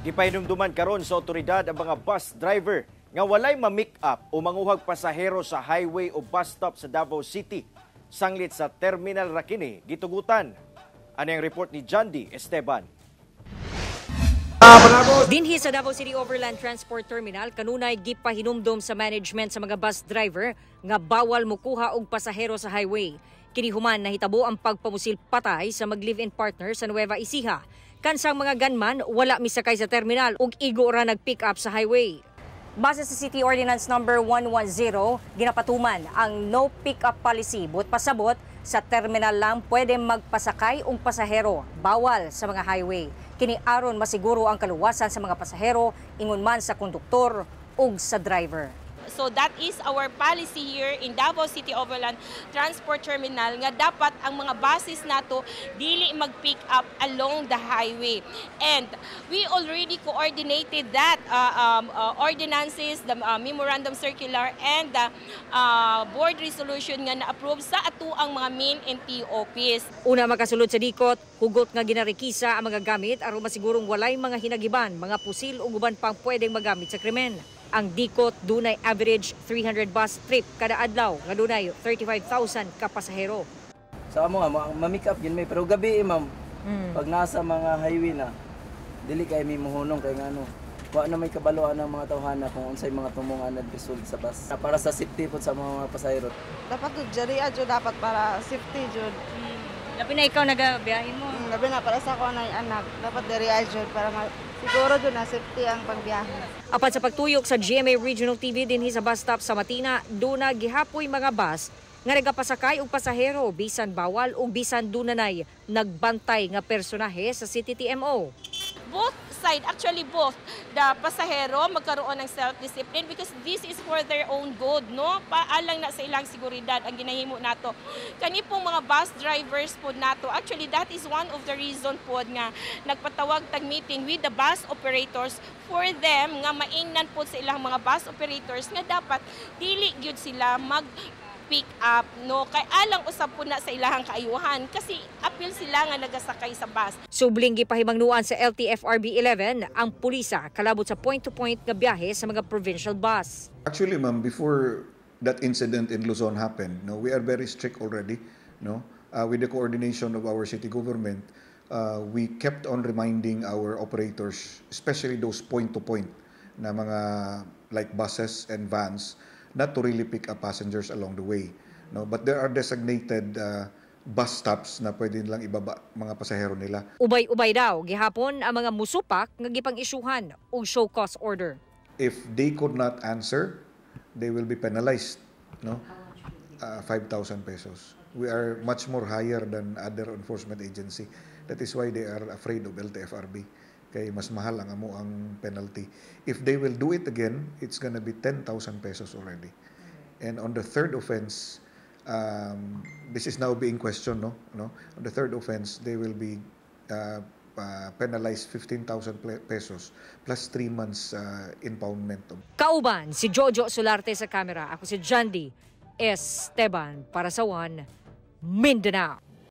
Gipahinumduman karon sa otoridad ang mga bus driver nga walay ma-make up o manguhag pasahero sa highway o bus stop sa Davao City. Sanglit sa Terminal Rakini, gitugutan. Ano ang report ni Jandy Esteban? Dinhi sa Davao City Overland Transport Terminal, kanunay gipahinumdom sa management sa mga bus driver nga bawal mukuha og pasahero sa highway. Kini human nahitabo ang pagpamusil patay sa mag-live-in partner sa Nueva Ecija. Kansang mga gunman wala misakay sa terminal ug igo ra nag-pick up sa highway. Base sa City Ordinance number 110, ginapatuman ang no pick-up policy. But pasabot, sa terminal lang pwede magpasakay og pasahero, bawal sa mga highway. Kini aron masiguro ang kaluwasan sa mga pasahero, ingon man sa konduktor ug sa driver. So that is our policy here in Davao City Overland Transport Terminal nga dapat ang mga buses nato dili mag-pick up along the highway. And we already coordinated that ordinances, the memorandum circular and the board resolution nga na-approve sa atuang mga main NTO office. Una makasulod sa dikot, hugot nga ginarikisa ang mga gamit aron masigurong walay mga hinagiban, mga pusil ug uban pang pwedeng magamit sa krimen. Ang dikot dunay average 300 bus trip kada adlaw nga dunay 35,000 ka pasahero. Sa amo nga ma-make up gid may pero gabi ma'am. Pag nasa mga highway na dili kay mi mohunong kay ngano. Wa na may kabaluan ang mga tawhana kung unsay mga tumongan nagresolve sa bus. Para sa safety pod sa mga pasahero. Dapat jud jariya jud dapat para safety jud. Labi na ikaw nagabiyahin mo. Labi na para sa ako na anak. Dapat jariya jud para siguro jud na safety ang pagbiyahe. Apan sa pagtuyok sa GMA Regional TV dinhi sa bus stop sa Matina, duna gihapoy mga bus nga nagapasakay og pasahero bisan bawal ug bisan dunay nagbantay nga personahe sa City TMO. Both side, actually both, the pasahero magkaroon ng self-discipline because this is for their own good, no? Paalang na sa ilang seguridad ang ginahimo nato. Kani pong mga bus drivers po nato, actually that is one of the reason po nga nagpatawag tag meeting with the bus operators for them nga maingnan po sa ilang mga bus operators nga dapat dili gyud sila pick up, no, kay alang usab po na sa ilahang kaayuhan kasi apil sila nga nagasakay sa bus. Subling gipahimangnuan sa LTFRB 11 ang pulisa kalabot sa point-to-point nga biyahe sa mga provincial bus. Actually, ma'am, before that incident in Luzon happened, no, we are very strict already, no, with the coordination of our city government. We kept on reminding our operators, especially those point-to-point na mga like buses and vans, not to really pick up passengers along the way. No? But there are designated bus stops na pwede nilang ibaba mga pasahero nila. Ubay-ubay daw, gihapon ang mga musupak nga gipang-isyuhan og show cause order. If they could not answer, they will be penalized. No? 5,000 pesos. We are much more higher than other enforcement agency. That is why they are afraid of LTFRB. Kay mas mahal ang amo ang penalty. If they will do it again, it's gonna be 10,000 pesos already. And on the third offense, this is now being questioned, no? On the third offense, they will be penalized 15,000 pesos plus 3 months impoundment. Kauban si Jojo Solarte sa kamera. Ako si Jandy Esteban para sa One Mindanao.